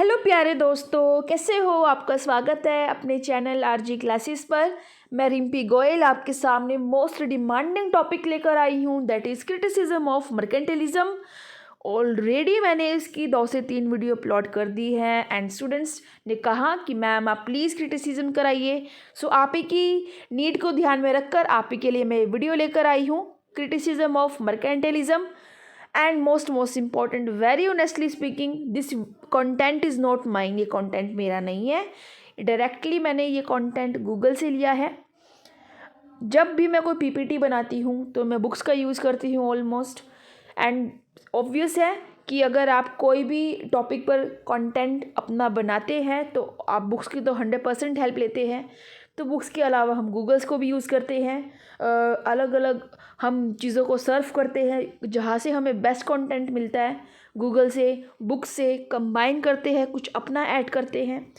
Hello प्यारे दोस्तों, कैसे हो? आपका स्वागत है अपने चैनल आरजी क्लासेस पर। मैं रिम्पी गोयल आपके सामने मोस्ट डिमांडिंग टॉपिक लेकर आई हूँ, that is criticism of mercantilism. Already मैंने इसकी 2 से 3 वीडियो अपलोड कर दी है एंड स्टूडेंट्स ने कहा कि मैम आप प्लीज़ क्रिटिसिज्म कराइए। सो आप ही की नीड को ध्यान में रखकर आप ही के लिए मैं वीडियो लेकर आई हूँ, criticism of mercantilism. And most important, very honestly speaking, this content is not mine. ये कंटेंट मेरा नहीं है, डायरेक्टली मैंने ये कंटेंट गूगल से लिया है। जब भी मैं कोई पीपीटी बनाती हूँ तो मैं बुक्स का यूज़ करती हूँ ऑलमोस्ट। एंड ऑब्वियस है कि अगर आप कोई भी टॉपिक पर कंटेंट अपना बनाते हैं तो आप बुक्स की तो 100% हेल्प लेते हैं। तो बुक्स के अलावा हम गूगल्स को भी यूज़ करते हैं, अलग अलग हम चीज़ों को सर्व करते हैं जहाँ से हमें बेस्ट कंटेंट मिलता है। गूगल से, बुक से कंबाइन करते हैं, कुछ अपना ऐड करते हैं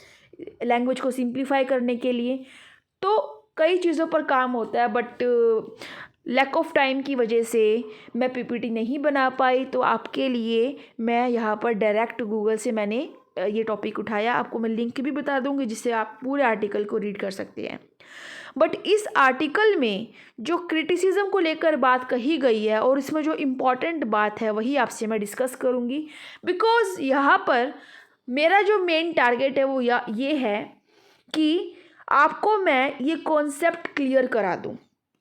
लैंग्वेज को सिंप्लीफाई करने के लिए। तो कई चीज़ों पर काम होता है, बट लैक ऑफ टाइम की वजह से मैं पीपीटी नहीं बना पाई। तो आपके लिए मैं यहाँ पर डायरेक्ट गूगल से मैंने ये टॉपिक उठाया। आपको मैं लिंक भी बता दूंगी जिससे आप पूरे आर्टिकल को रीड कर सकते हैं। बट इस आर्टिकल में जो क्रिटिसिज्म को लेकर बात कही गई है और इसमें जो इम्पॉर्टेंट बात है वही आपसे मैं डिस्कस करूँगी। बिकॉज़ यहाँ पर मेरा जो मेन टारगेट है वो ये है कि आपको मैं ये कॉन्सेप्ट क्लियर करा दूँ।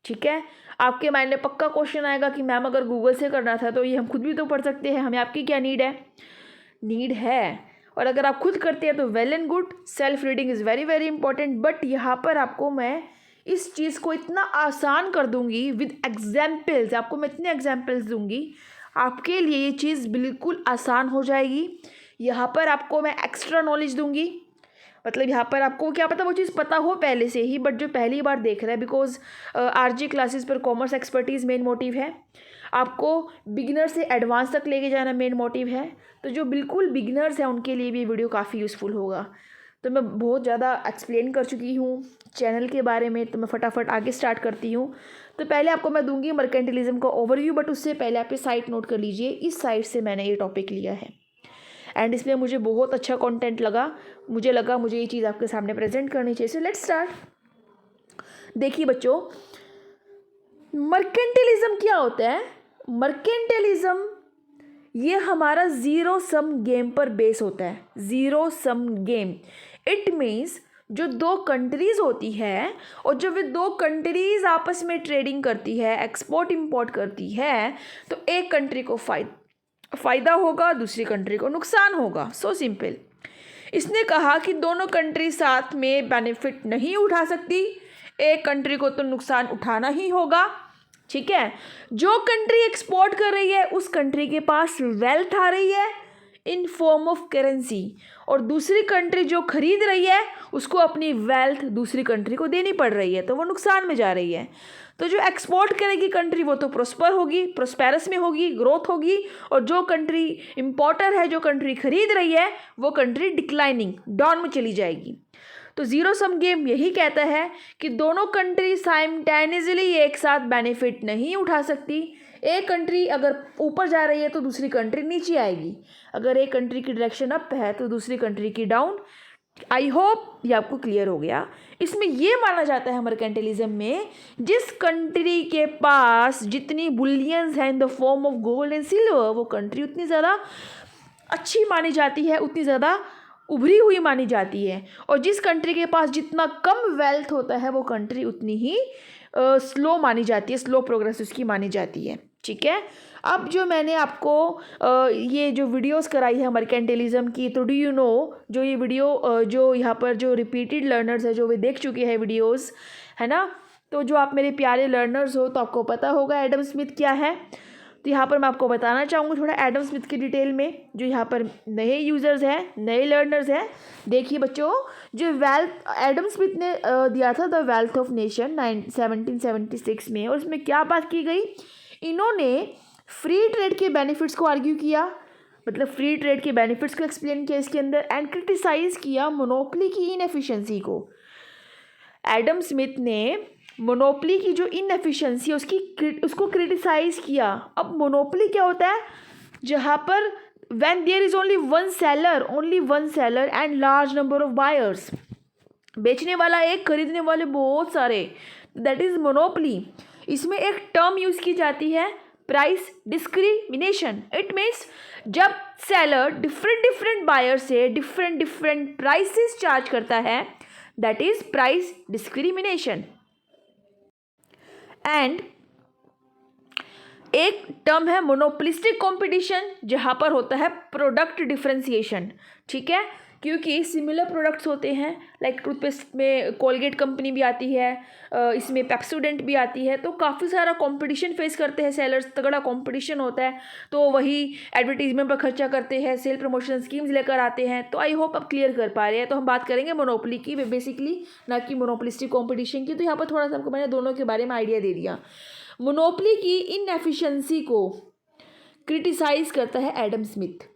ठीक है, आपके माइंड में पक्का क्वेश्चन आएगा कि मैम अगर गूगल से करना था तो ये हम खुद भी तो पढ़ सकते हैं, हमें आपकी क्या नीड है। और अगर आप खुद करते हैं तो well and good, self reading is very very important. But यहाँ पर आपको मैं इस चीज़ को इतना आसान कर दूंगी विद एग्जाम्पल्स, आपको मैं इतने एग्जाम्पल्स दूंगी, आपके लिए ये चीज़ बिल्कुल आसान हो जाएगी। यहाँ पर आपको मैं एक्स्ट्रा नॉलेज दूंगी, मतलब यहाँ पर आपको क्या पता वो चीज़ पता हो पहले से ही, बट जो पहली बार देख रहा है, बिकॉज आरजी क्लासेस पर कॉमर्स एक्सपर्टीज़ मेन मोटिव है, आपको बिगिनर से एडवांस तक लेके जाना मेन मोटिव है। तो जो बिल्कुल बिगिनर्स हैं उनके लिए भी ये वीडियो काफ़ी यूज़फुल होगा। तो मैं बहुत ज़्यादा एक्सप्लेन कर चुकी हूँ चैनल के बारे में, तो मैं फटाफट आगे स्टार्ट करती हूँ। तो पहले आपको मैं दूंगी मर्केंटलिज्म का ओवरव्यू, बट उससे पहले आप ये साइट नोट कर लीजिए, इस साइट से मैंने ये टॉपिक लिया है एंड इसमें मुझे बहुत अच्छा कंटेंट लगा। मुझे लगा मुझे ये चीज़ आपके सामने प्रेजेंट करनी चाहिए। So let's start. देखिए बच्चों, मर्केंटलिज्म क्या होता है? मर्केंटलिज्म ये हमारा ज़ीरो सम गेम पर बेस होता है। Zero sum game, it means जो 2 कंट्रीज़ होती है और जब वे 2 कंट्रीज़ आपस में ट्रेडिंग करती है, एक्सपोर्ट इंपोर्ट करती है, तो एक कंट्री को फ़ायदा होगा, दूसरी कंट्री को नुकसान होगा। So simple. इसने कहा कि दोनों कंट्री साथ में बेनिफिट नहीं उठा सकती, एक कंट्री को तो नुकसान उठाना ही होगा। ठीक है, जो कंट्री एक्सपोर्ट कर रही है उस कंट्री के पास वेल्थ आ रही है इन फॉर्म ऑफ करेंसी, और दूसरी कंट्री जो खरीद रही है उसको अपनी वेल्थ दूसरी कंट्री को देनी पड़ रही है, तो वो नुकसान में जा रही है। तो जो एक्सपोर्ट करेगी कंट्री वो तो प्रोस्पर होगी, प्रोस्पेरस में होगी, ग्रोथ होगी, और जो कंट्री इंपोर्टर है, जो कंट्री खरीद रही है, वो कंट्री डिक्लाइनिंग, डाउन में चली जाएगी। तो ज़ीरो सम गेम यही कहता है कि दोनों कंट्री साइमल्टेनियसली एक साथ बेनिफिट नहीं उठा सकती। एक कंट्री अगर ऊपर जा रही है तो दूसरी कंट्री नीचे आएगी, अगर एक कंट्री की डायरेक्शन अप है तो दूसरी कंट्री की डाउन। आई होप ये आपको क्लियर हो गया। इसमें ये माना जाता है मर्केंटलिज्म में, जिस कंट्री के पास जितनी बुलियंस हैं in the form of gold and silver, वो कंट्री उतनी ज़्यादा अच्छी मानी जाती है, उतनी ज़्यादा उभरी हुई मानी जाती है। और जिस कंट्री के पास जितना कम वेल्थ होता है वो कंट्री उतनी ही स्लो मानी जाती है, स्लो प्रोग्रेस उसकी मानी जाती है। ठीक है, अब जो मैंने आपको ये जो वीडियोस कराई है मर्केंटलिज्म की, तो डू यू नो जो ये वीडियो जो यहाँ पर जो रिपीटेड लर्नर्स है जो वे देख चुके हैं वीडियोस, है ना, तो जो आप मेरे प्यारे लर्नर्स हो तो आपको पता होगा एडम स्मिथ क्या है। तो यहाँ पर मैं आपको बताना चाहूँगी थोड़ा एडम स्मिथ की डिटेल में, जो यहाँ पर नए यूज़र्स हैं, नए लर्नर्स हैं। देखिए बच्चों, जो वेल्थ एडम स्मिथ ने दिया था द वेल्थ ऑफ नेशन 1776 में, और उसमें क्या बात की गई, इन्होंने फ्री ट्रेड के बेनिफिट्स को आर्ग्यू किया, मतलब फ्री ट्रेड के बेनिफिट्स को एक्सप्लेन किया इसके अंदर, एंड क्रिटिसाइज़ किया मोनोपोली की इनएफिशिएंसी को। एडम स्मिथ ने मोनोपोली की जो इनएफिशिएंसी है उसको क्रिटिसाइज़ किया। अब मोनोपोली क्या होता है? जहाँ पर when there is only one seller and large number of buyers, बेचने वाला एक, खरीदने वाले बहुत सारे, दैट इज मोनोपली। इसमें एक टर्म यूज की जाती है प्राइस डिस्क्रिमिनेशन। इट मीन्स जब सेलर डिफरेंट बायर से डिफरेंट प्राइसेस चार्ज करता है, that is price discrimination. And एक टर्म है मोनोपोलिस्टिक कंपटीशन, जहाँ पर होता है प्रोडक्ट डिफरेंशिएशन। ठीक है, क्योंकि सिमिलर प्रोडक्ट्स होते हैं, लाइक टूथपेस्ट में कोलगेट कंपनी भी आती है, इसमें पेप्सोडेंट भी आती है, तो काफ़ी सारा कंपटीशन फेस करते हैं सेलर्स, तगड़ा कंपटीशन होता है, तो वही एडवर्टीजमेंट पर खर्चा करते हैं, सेल प्रमोशन स्कीम्स लेकर आते हैं। तो आई होप आप क्लियर कर पा रहे हैं। तो हम बात करेंगे मोनोपोली की बेसिकली, ना कि मोनोपोलिस्टिक कंपटीशन की। तो यहाँ पर थोड़ा सा आपको मैंने दोनों के बारे में आइडिया दे दिया। मोनोपोली की इनएफिशिएंसी को क्रिटिसाइज करता है Adam Smith.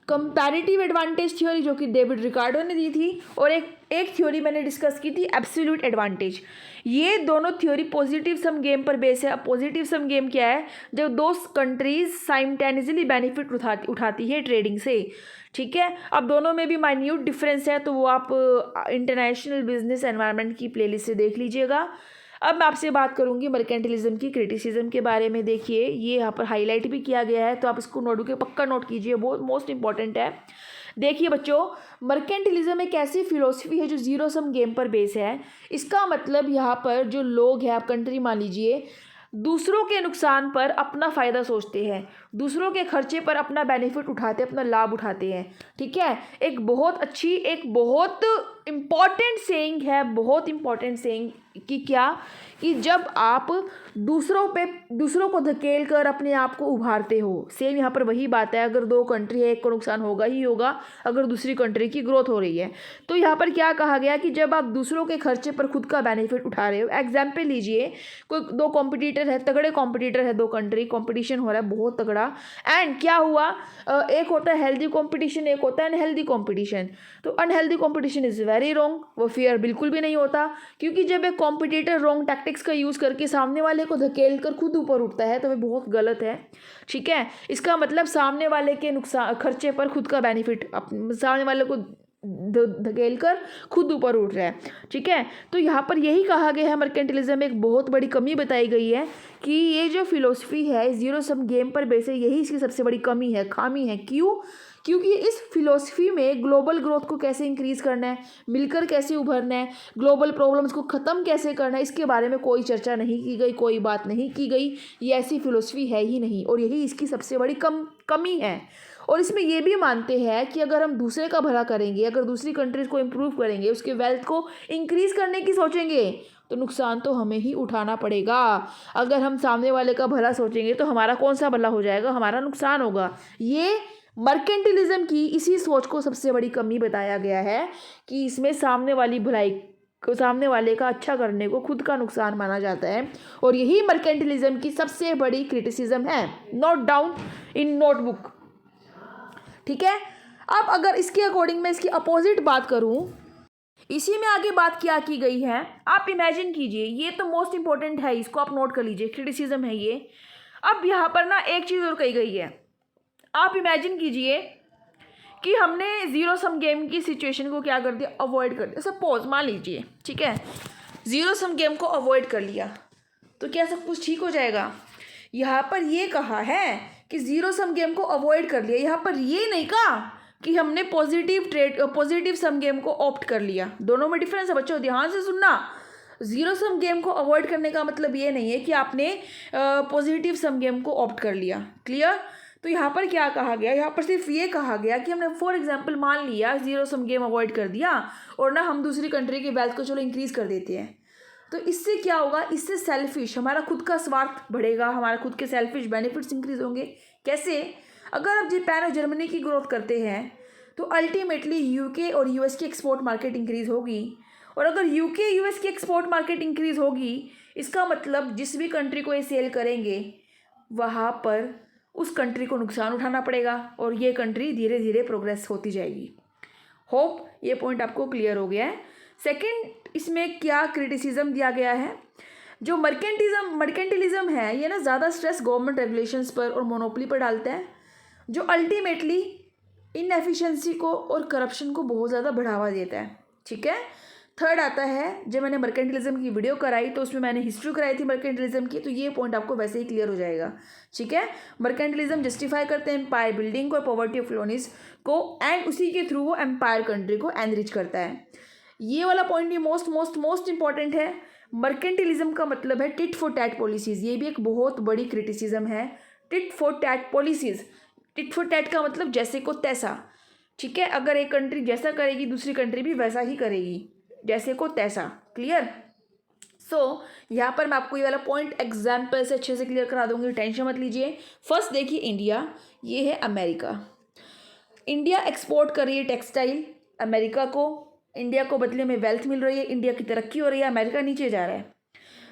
Comparative advantage theory जो कि डेविड रिकार्डो ने दी थी, और एक थ्योरी मैंने डिस्कस की थी एब्सोल्यूट एडवांटेज। ये दोनों थ्योरी पॉजिटिव सम गेम पर बेस है। अब पॉजिटिव सम गेम क्या है? जब दो कंट्रीज साइमल्टेनियसली बेनिफिट उठाती है ट्रेडिंग से। ठीक है, अब दोनों में भी माइन्यूट डिफरेंस है, तो वो आप इंटरनेशनल बिजनेस एनवायरनमेंट की प्लेलिस्ट से देख लीजिएगा। अब मैं आपसे बात करूंगी मर्केंटिलिज्म की क्रिटिसिज्म के बारे में। देखिए, ये यहाँ पर हाईलाइट भी किया गया है, तो आप इसको नोटबुक पे पक्का नोट कीजिए, बहुत मोस्ट इंपॉर्टेंट है। देखिए बच्चों, मर्केंटिलिज्म एक ऐसी फिलोसफी है जो जीरो सम गेम पर बेस है। इसका मतलब यहाँ पर जो लोग हैं, आप कंट्री मान लीजिए, दूसरों के नुकसान पर अपना फ़ायदा सोचते हैं, दूसरों के खर्चे पर अपना बेनिफिट उठाते हैं, अपना लाभ उठाते हैं। ठीक है, एक बहुत इम्पॉर्टेंट सेइंग है, बहुत इम्पॉर्टेंट सेइंग कि क्या, कि जब आप दूसरों को धकेल कर अपने आप को उभारते हो, सेम यहाँ पर वही बात है। अगर दो कंट्री है, एक को नुकसान होगा ही होगा अगर दूसरी कंट्री की ग्रोथ हो रही है। तो यहाँ पर क्या कहा गया कि जब आप दूसरों के खर्चे पर खुद का बेनिफिट उठा रहे हो। एग्जाम्पल लीजिए, कोई दो कॉम्पिटिटर है, तगड़े कॉम्पिटिटर है, दो कंट्री कॉम्पिटिशन हो रहा है बहुत तगड़ा, एंड क्या हुआ, एक होता है हेल्दी कॉम्पिटिशन, एक होता है अनहेल्दी कॉम्पिटिशन। तो unhealthy competition is very wrong, वो फेयर बिल्कुल भी नहीं होता, क्योंकि जब एक कॉम्पिटिटर रॉन्ग टैक्टिक्स का यूज़ करके सामने वाले को धकेल कर खुद ऊपर उठता है, तो वह बहुत गलत है। ठीक है, इसका मतलब सामने वाले के नुकसान खर्चे पर खुद का बेनिफिट सामने वाले को धकेल कर खुद ऊपर उठ रहा है। ठीक है, तो यहाँ पर यही कहा गया है, मर्केंटिलिज्म में एक बहुत बड़ी कमी बताई गई है कि ये जो फिलोसफी है जीरो सम गेम पर बेस है, यही इसकी सबसे बड़ी कमी है, खामी है। क्यों? क्योंकि इस फिलोसफी में ग्लोबल ग्रोथ को कैसे इंक्रीज़ करना है, मिलकर कैसे उभरना है, ग्लोबल प्रॉब्लम्स को ख़त्म कैसे करना है, इसके बारे में कोई चर्चा नहीं की गई, कोई बात नहीं की गई। ये ऐसी फिलोसफी है ही नहीं, और यही इसकी सबसे बड़ी कमी है। और इसमें ये भी मानते हैं कि अगर हम दूसरे का भला करेंगे, अगर दूसरी कंट्रीज़ को इम्प्रूव करेंगे, उसके वेल्थ को इंक्रीज़ करने की सोचेंगे, तो नुकसान तो हमें ही उठाना पड़ेगा। अगर हम सामने वाले का भला सोचेंगे तो हमारा कौन सा भला हो जाएगा, हमारा नुकसान होगा। ये मर्केंटिलिज्म की इसी सोच को सबसे बड़ी कमी बताया गया है कि इसमें सामने वाली भलाई को, सामने वाले का अच्छा करने को खुद का नुकसान माना जाता है, और यही मर्केंटिलिज्म की सबसे बड़ी क्रिटिसिज्म है। Note down in notebook. ठीक है, अब अगर इसके अकॉर्डिंग मैं इसकी अपोजिट बात करूं, इसी में आगे बात क्या की गई है, आप इमेजिन कीजिए, ये तो मोस्ट इंपॉर्टेंट है, इसको आप नोट कर लीजिए, क्रिटिसिज्म है ये। अब यहाँ पर ना एक चीज़ और कही गई है, आप इमेजिन कीजिए कि हमने जीरो सम गेम की सिचुएशन को क्या कर दिया, अवॉइड कर दिया। सपोज मान लीजिए, ठीक है, जीरो सम गेम को अवॉइड कर लिया, तो क्या सब कुछ ठीक हो जाएगा? यहाँ पर ये कहा है कि जीरो सम गेम को अवॉइड कर लिया, यहाँ पर ये नहीं कहा कि हमने पॉजिटिव सम गेम को ऑप्ट कर लिया। दोनों में डिफरेंस है बच्चों, ध्यान से सुनना। जीरो सम गेम को अवॉइड करने का मतलब ये नहीं है कि आपने पॉजिटिव सम गेम को ऑप्ट कर लिया। क्लियर? तो यहाँ पर क्या कहा गया, यहाँ पर सिर्फ ये कहा गया कि हमने फॉर एग्जांपल मान लिया जीरो सम गेम अवॉइड कर दिया, और ना हम दूसरी कंट्री की वेल्थ को चलो इंक्रीज़ कर देते हैं। तो इससे क्या होगा, इससे सेल्फिश, हमारा खुद का स्वार्थ बढ़ेगा, हमारा खुद के सेल्फिश बेनिफिट्स इंक्रीज होंगे। कैसे? अगर आप जापान और जर्मनी की ग्रोथ करते हैं तो अल्टीमेटली यूके और यूएस की एक्सपोर्ट मार्केट इंक्रीज़ होगी, और अगर यूके यूएस की एक्सपोर्ट मार्केट इंक्रीज़ होगी, इसका मतलब जिस भी कंट्री को ये सेल करेंगे वहाँ पर उस कंट्री को नुकसान उठाना पड़ेगा, और ये कंट्री धीरे धीरे प्रोग्रेस होती जाएगी। होप ये पॉइंट आपको क्लियर हो गया है। सेकंड, इसमें क्या क्रिटिसिज्म दिया गया है, जो मर्केंटिलिज्म है ये ना ज़्यादा स्ट्रेस गवर्नमेंट रेगुलेशंस पर और मोनोपोली पर डालता है, जो अल्टीमेटली इनएफिशिएंसी को और करप्शन को बहुत ज़्यादा बढ़ावा देता है। ठीक है। थर्ड आता है, जब मैंने मर्केंटिलिज्म की वीडियो कराई तो उसमें मैंने हिस्ट्री कराई थी मर्केंटिलिज्म की, तो ये पॉइंट आपको वैसे ही क्लियर हो जाएगा। ठीक है। मर्केंटिलिज्म जस्टिफाई करते हैं एम्पायर बिल्डिंग को और पॉवर्टी ऑफ कॉलोनीज को, एंड उसी के थ्रू वो एम्पायर कंट्री को एनरिच करता है। ये वाला पॉइंट भी मोस्ट इंपॉर्टेंट है। मर्केंटिलिज्म का मतलब है टिट फॉर टैट पॉलिसीज़। ये भी एक बहुत बड़ी क्रिटिसिज्म है, tit for tat policies. Tit for tat का मतलब जैसे को तैसा। ठीक है। अगर एक कंट्री जैसा करेगी दूसरी कंट्री भी वैसा ही करेगी, जैसे को तैसा। क्लियर। यहाँ पर मैं आपको ये वाला पॉइंट एग्जाम्पल से अच्छे से क्लियर करा दूंगी, टेंशन मत लीजिए। फर्स्ट देखिए इंडिया, ये है अमेरिका। इंडिया एक्सपोर्ट कर रही है टेक्सटाइल अमेरिका को, इंडिया को बदले में वेल्थ मिल रही है, इंडिया की तरक्की हो रही है, अमेरिका नीचे जा रहा है।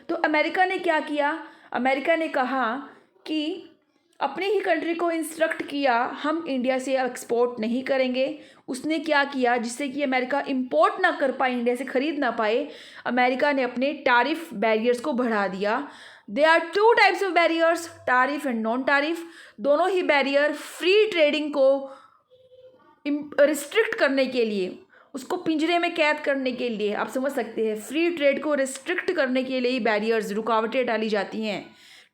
तो अमेरिका ने क्या किया, अमेरिका ने कहा कि अपनी ही कंट्री को इंस्ट्रक्ट किया हम इंडिया से एक्सपोर्ट नहीं करेंगे। उसने क्या किया, जिससे कि अमेरिका इंपोर्ट ना कर पाए, इंडिया से ख़रीद ना पाए, अमेरिका ने अपने टैरिफ बैरियर्स को बढ़ा दिया। They are two types of barriers, tariff and non tariff. दोनों ही बैरियर फ्री ट्रेडिंग को रिस्ट्रिक्ट करने के लिए, उसको पिंजरे में कैद करने के लिए, आप समझ सकते हैं, फ्री ट्रेड को रिस्ट्रिक्ट करने के लिए ही बैरियर्स, रुकावटें डाली जाती हैं।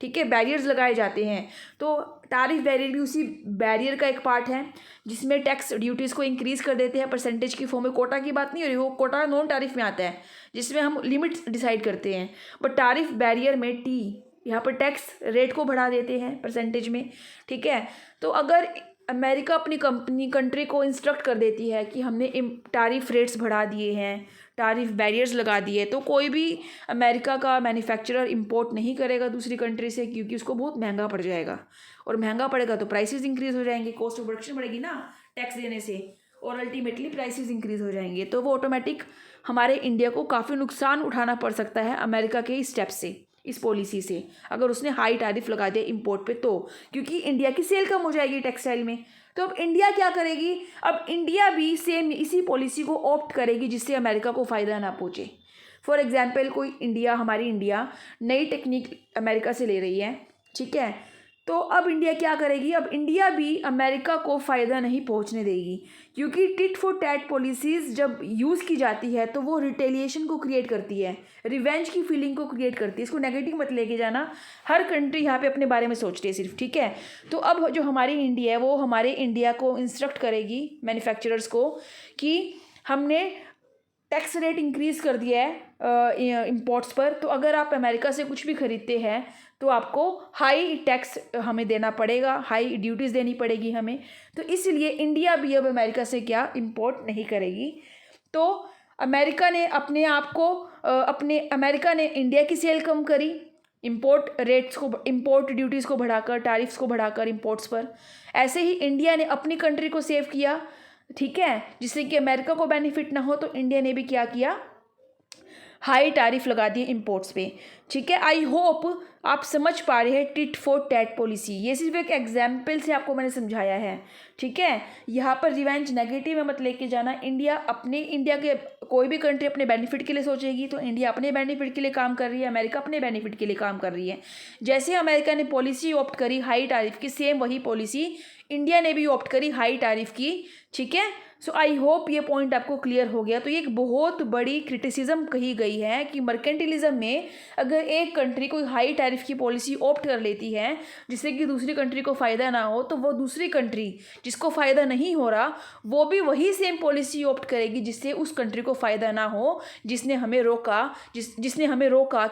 ठीक है, बैरियर्स लगाए जाते हैं। तो टैरिफ बैरियर भी उसी बैरियर का एक पार्ट है, जिसमें टैक्स ड्यूटीज़ को इंक्रीज़ कर देते हैं परसेंटेज की फॉर्म में। कोटा की बात नहीं हो रही, वो कोटा नॉन टैरिफ में आता है, जिसमें हम लिमिट्स डिसाइड करते हैं। बट टैरिफ बैरियर में यहाँ पर टैक्स रेट को बढ़ा देते हैं परसेंटेज में। ठीक है। तो अगर अमेरिका अपनी कंट्री को इंस्ट्रक्ट कर देती है कि हमने टैरिफ रेट्स बढ़ा दिए हैं, टैरिफ बैरियर्स लगा दिए, तो कोई भी अमेरिका का मैन्युफैक्चरर इंपोर्ट नहीं करेगा दूसरी कंट्री से, क्योंकि उसको बहुत महंगा पड़ जाएगा, और महंगा पड़ेगा तो प्राइसेस इंक्रीज़ हो जाएंगे, कॉस्ट ऑफ प्रोडक्शन बढ़ेगी ना टैक्स देने से, और अल्टीमेटली प्राइसेस इंक्रीज़ हो जाएंगे। तो वो ऑटोमेटिक हमारे इंडिया को काफ़ी नुकसान उठाना पड़ सकता है अमेरिका के स्टेप से, इस पॉलिसी से, अगर उसने हाई टैरिफ लगा दिया इंपोर्ट पे, तो क्योंकि इंडिया की सेल कम हो जाएगी टेक्सटाइल में। तो अब इंडिया क्या करेगी, अब इंडिया भी सेम इसी पॉलिसी को ऑप्ट करेगी जिससे अमेरिका को फ़ायदा ना पहुँचे। फॉर एग्जांपल कोई हमारी इंडिया नई टेक्निक अमेरिका से ले रही है। ठीक है। तो अब इंडिया क्या करेगी, अब इंडिया भी अमेरिका को फ़ायदा नहीं पहुंचने देगी, क्योंकि टिट फॉर टैट पॉलिसीज़ जब यूज़ की जाती है तो वो रिटेलिएशन को क्रिएट करती है, रिवेंज की फीलिंग को क्रिएट करती है। इसको नेगेटिव मत लेके जाना, हर कंट्री यहाँ पे अपने बारे में सोचती है सिर्फ। ठीक है। तो अब जो हमारी इंडिया है वो हमारे इंडिया को इंस्ट्रक्ट करेगी मैन्युफैक्चरर्स को कि हमने टैक्स रेट इंक्रीज़ कर दिया है इंपोर्ट्स पर, तो अगर आप अमेरिका से कुछ भी ख़रीदते हैं तो आपको हाई टैक्स हमें देना पड़ेगा, हाई ड्यूटीज़ देनी पड़ेगी हमें। तो इसलिए इंडिया भी अब अमेरिका से क्या इंपोर्ट नहीं करेगी। तो अमेरिका ने अपने आप को अमेरिका ने इंडिया की सेल कम करी, इंपोर्ट रेट्स को, इंपोर्ट ड्यूटीज़ को बढ़ाकर, टैरिफ्स को बढ़ाकर इंपोर्ट्स पर। ऐसे ही इंडिया ने अपनी कंट्री को सेव किया। ठीक है। जिससे कि अमेरिका को बेनिफिट ना हो, तो इंडिया ने भी क्या किया, हाई टैरिफ लगा दिए इंपोर्ट्स पे। ठीक है। आई होप आप समझ पा रहे हैं टिट फॉर टैट पॉलिसी। ये सिर्फ एक एग्जाम्पल से आपको मैंने समझाया है। ठीक है। यहाँ पर रिवेंज नेगेटिव में मत लेके जाना। इंडिया के कोई भी कंट्री अपने बेनिफिट के लिए सोचेगी, तो इंडिया अपने बेनिफिट के लिए काम कर रही है, अमेरिका अपने बेनिफिट के लिए काम कर रही है। जैसे अमेरिका ने पॉलिसी ऑप्ट करी हाई टैरिफ की, सेम वही पॉलिसी इंडिया ने भी ऑप्ट करी हाई टैरिफ की। ठीक है। सो आई होप ये पॉइंट आपको क्लियर हो गया। तो ये एक बहुत बड़ी क्रिटिसिज्म कही गई है कि मर्केंटिलिज्म में अगर एक कंट्री कोई हाई टैरिफ की पॉलिसी ऑप्ट कर लेती है जिससे कि दूसरी कंट्री को फ़ायदा ना हो, तो वो दूसरी कंट्री जिसको फ़ायदा नहीं हो रहा वो भी वही सेम पॉलिसी ऑप्ट करेगी जिससे उस कंट्री को फ़ायदा ना हो, जिसने हमें रोका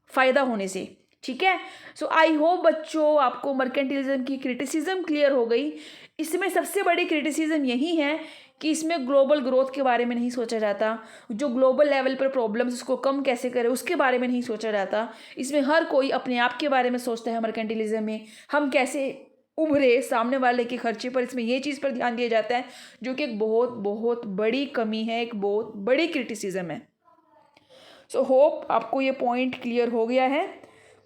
फ़ायदा होने से। ठीक है। सो आई होप बच्चों आपको मर्केंटिलिज्म की क्रिटिसिज्म क्लियर हो गई। इसमें सबसे बड़ी क्रिटिसिज्म यही है कि इसमें ग्लोबल ग्रोथ के बारे में नहीं सोचा जाता, जो ग्लोबल लेवल पर प्रॉब्लम्स उसको कम कैसे करे उसके बारे में नहीं सोचा जाता। इसमें हर कोई अपने आप के बारे में सोचता है। मर्केंटिलिज्म में हम कैसे उभरे सामने वाले के खर्चे पर, इसमें ये चीज़ पर ध्यान दिया जाता है, जो कि एक बहुत बहुत बड़ी कमी है, एक बहुत बड़ी क्रिटिसिज्म है। सो होप आपको ये पॉइंट क्लियर हो गया है।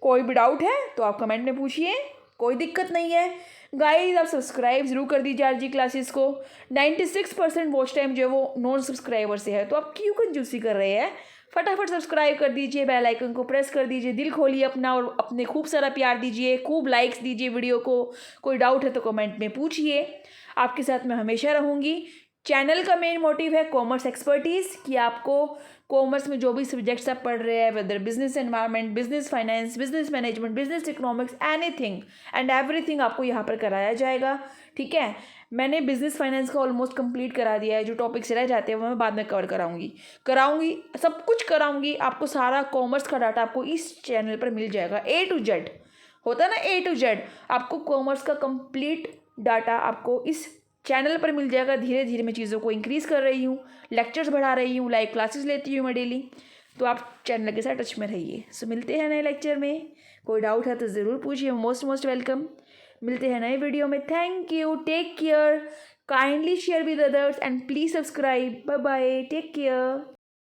कोई भी डाउट है तो आप कमेंट में पूछिए, कोई दिक्कत नहीं है। गाइस आप सब्सक्राइब जरूर कर दीजिए आरजी क्लासेस को। 96% वॉच टाइम जो है वो नॉन सब्सक्राइबर से है, तो आप क्यों कंजूसी कर रहे हैं। फटाफट सब्सक्राइब कर दीजिए, बेल आइकन को प्रेस कर दीजिए, दिल खोलिए अपना और अपने खूब सारा प्यार दीजिए, खूब लाइक्स दीजिए वीडियो को। कोई डाउट है तो कमेंट में पूछिए, आपके साथ मैं हमेशा रहूँगी। चैनल का मेन मोटिव है कॉमर्स एक्सपर्टीज़, कि आपको कॉमर्स में जो भी सब्जेक्ट्स आप पढ़ रहे हैं, whether business environment, business finance, business management, business economics, anything and everything आपको यहाँ पर कराया जाएगा। ठीक है, मैंने बिजनेस फाइनेंस का ऑलमोस्ट कंप्लीट करा दिया है। जो टॉपिक्स रह जाते हैं वो मैं बाद में कवर कराऊंगी, सब कुछ कराऊंगी। आपको सारा कॉमर्स का डाटा आपको इस चैनल पर मिल जाएगा, A to Z होता है ना, A to Z। आपको कॉमर्स का कंप्लीट डाटा आपको इस चैनल पर मिल जाएगा। धीरे धीरे मैं चीज़ों को इंक्रीज़ कर रही हूँ, लेक्चर्स बढ़ा रही हूँ, लाइव क्लासेस लेती हूँ मैं डेली। तो आप चैनल के साथ टच में रहिए। सो मिलते हैं नए लेक्चर में। कोई डाउट है तो ज़रूर पूछिए, मोस्ट वेलकम। मिलते हैं नए वीडियो में। Thank you, take care, kindly share with others and please subscribe. Bye bye, take care.